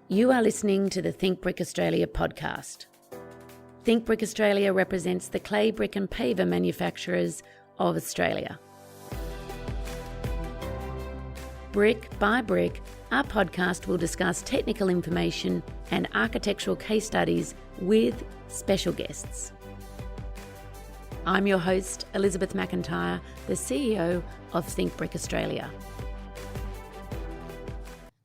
You are listening to the Think Brick Australia podcast. Think Brick Australia represents the clay brick and paver manufacturers of Australia. Brick by brick, our podcast will discuss technical information and architectural case studies with special guests. I'm your host, Elizabeth McIntyre, the CEO of Think Brick Australia.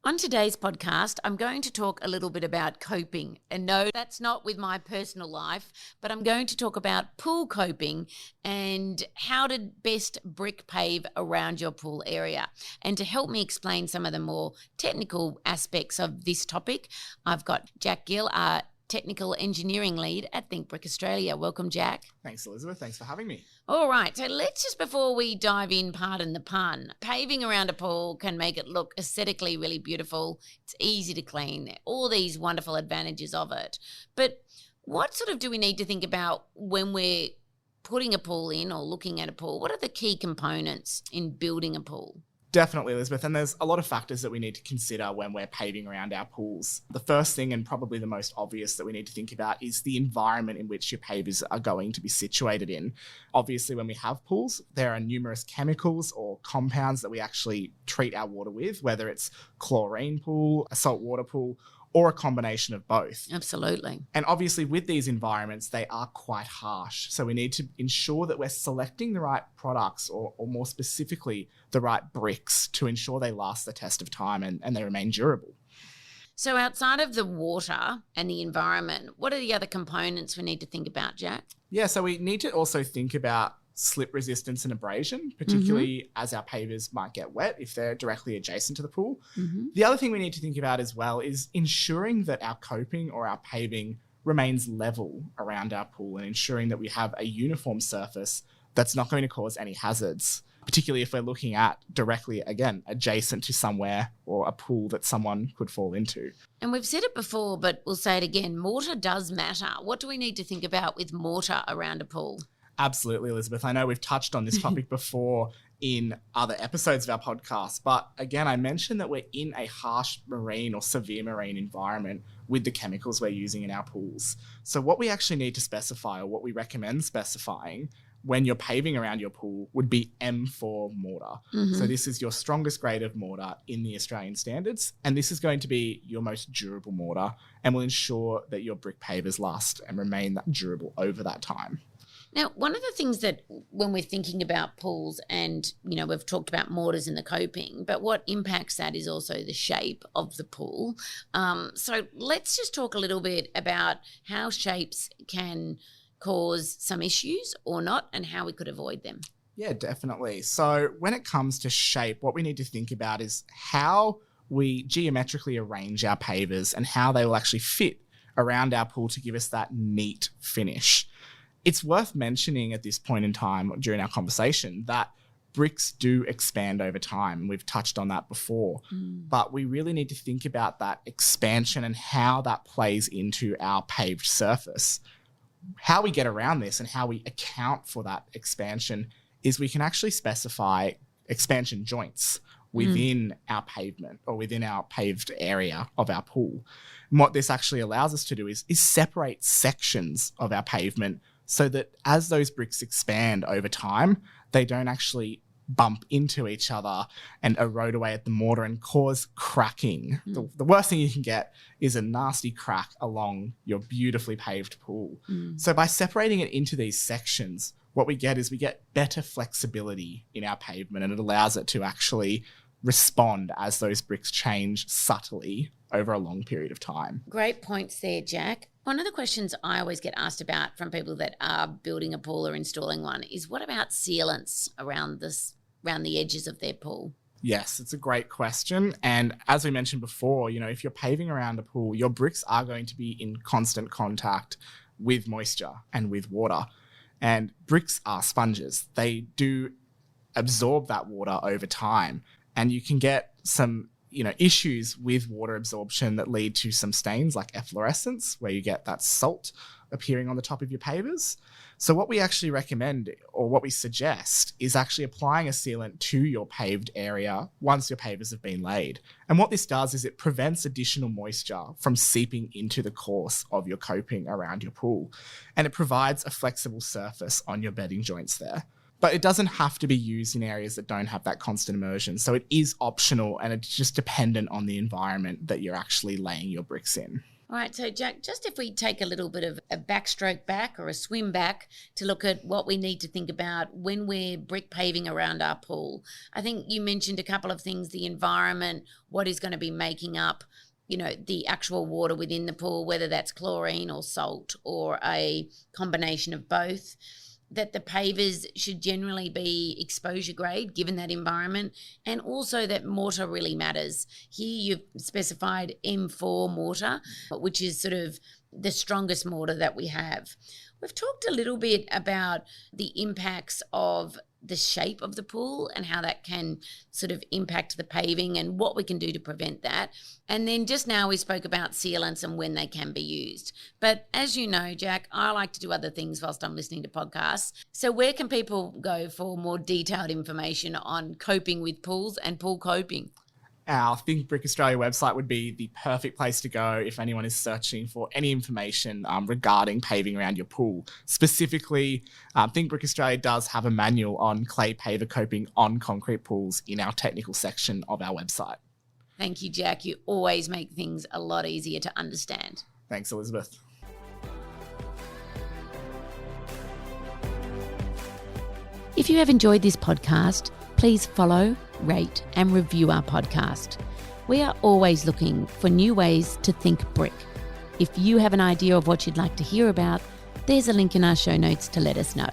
On today's podcast, I'm going to talk a little bit about coping. And no, that's not with my personal life, but I'm going to talk about pool coping and how to best brick pave around your pool area. And to help me explain some of the more technical aspects of this topic, I've got Jack Gill, our Technical Engineering Lead at Think Brick Australia. Welcome, Jack. Thanks, Elizabeth. Thanks for having me. All right, so let's just, before we dive in, pardon the pun, paving around a pool can make it look aesthetically really beautiful. It's easy to clean, all these wonderful advantages of it. But what sort of do we need to think about when we're putting a pool in or looking at a pool? What are the key components in building a pool? Definitely, Elizabeth. And there's a lot of factors that we need to consider when we're paving around our pools. The first thing, and probably the most obvious that we need to think about, is the environment in which your pavers are going to be situated in. Obviously, when we have pools, there are numerous chemicals or compounds that we actually treat our water with, whether it's chlorine pool, a saltwater pool, or a combination of both. Absolutely. And obviously with these environments, they are quite harsh. So we need to ensure that we're selecting the right products or more specifically, the right bricks to ensure they last the test of time and they remain durable. So outside of the water and the environment, what are the other components we need to think about, Jack? Yeah, so we need to also think about slip resistance and abrasion, particularly as our pavers might get wet if they're directly adjacent to the pool. The other thing we need to think about as well is ensuring that our coping or our paving remains level around our pool and ensuring that we have a uniform surface that's not going to cause any hazards, particularly if we're looking at directly, again, adjacent to somewhere or a pool that someone could fall into. And we've said it before, but we'll say it again, mortar does matter. What do we need to think about with mortar around a pool? Absolutely, Elizabeth. I know we've touched on this topic before in other episodes of our podcast, but again, I mentioned that we're in a harsh marine or severe marine environment with the chemicals we're using in our pools. So what we actually need to specify, or what we recommend specifying when you're paving around your pool, would be M4 mortar. So this is your strongest grade of mortar in the Australian standards, and this is going to be your most durable mortar and will ensure that your brick pavers last and remain that durable over that time. Now, one of the things that when we're thinking about pools and, you know, we've talked about mortars and the coping, but what impacts that is also the shape of the pool. So let's just talk a little bit about how shapes can cause some issues or not and how we could avoid them. Yeah, definitely. So when it comes to shape, what we need to think about is how we geometrically arrange our pavers and how they will actually fit around our pool to give us that neat finish. It's worth mentioning at this point in time during our conversation that bricks do expand over time. We've touched on that before, but we really need to think about that expansion and how that plays into our paved surface. How we get around this and how we account for that expansion is we can actually specify expansion joints within our pavement or within our paved area of our pool. And what this actually allows us to do is separate sections of our pavement so that as those bricks expand over time, they don't actually bump into each other and erode away at the mortar and cause cracking. The worst thing you can get is a nasty crack along your beautifully paved pool. So by separating it into these sections, what we get is we get better flexibility in our pavement, and it allows it to actually respond as those bricks change subtly over a long period of time. Great points there, Jack. One of the questions I always get asked about from people that are building a pool or installing one is what about sealants around the edges of their pool? Yes, it's a great question. And as we mentioned before, you know, if you're paving around a pool, your bricks are going to be in constant contact with moisture and with water. And bricks are sponges. They do absorb that water over time. And you can get some, you know, issues with water absorption that lead to some stains like efflorescence, where you get that salt appearing on the top of your pavers. So what we actually recommend, or what we suggest, is actually applying a sealant to your paved area once your pavers have been laid. And what this does is it prevents additional moisture from seeping into the course of your coping around your pool. And it provides a flexible surface on your bedding joints there. But it doesn't have to be used in areas that don't have that constant immersion. So it is optional, and it's just dependent on the environment that you're actually laying your bricks in. All right, so Jack, just if we take a little bit of a backstroke back or a swim back to look at what we need to think about when we're brick paving around our pool. I think you mentioned a couple of things, the environment, what is going to be making up, the actual water within the pool, whether that's chlorine or salt or a combination of both. That the pavers should generally be exposure grade given that environment, and also that mortar really matters. Here you've specified M4 mortar, which is sort of the strongest mortar that we have. We've talked a little bit about the impacts of the shape of the pool and how that can sort of impact the paving and what we can do to prevent that. And then just now we spoke about sealants and when they can be used. But as you know, Jack, I like to do other things whilst I'm listening to podcasts. So where can people go for more detailed information on coping with pools and pool coping? Our Think Brick Australia website would be the perfect place to go if anyone is searching for any information regarding paving around your pool. Specifically, Think Brick Australia does have a manual on clay paver coping on concrete pools in our technical section of our website. Thank you, Jack. You always make things a lot easier to understand. Thanks, Elizabeth. If you have enjoyed this podcast, please follow, rate and review our podcast. We are always looking for new ways to think brick. If you have an idea of what you'd like to hear about, there's a link in our show notes to let us know.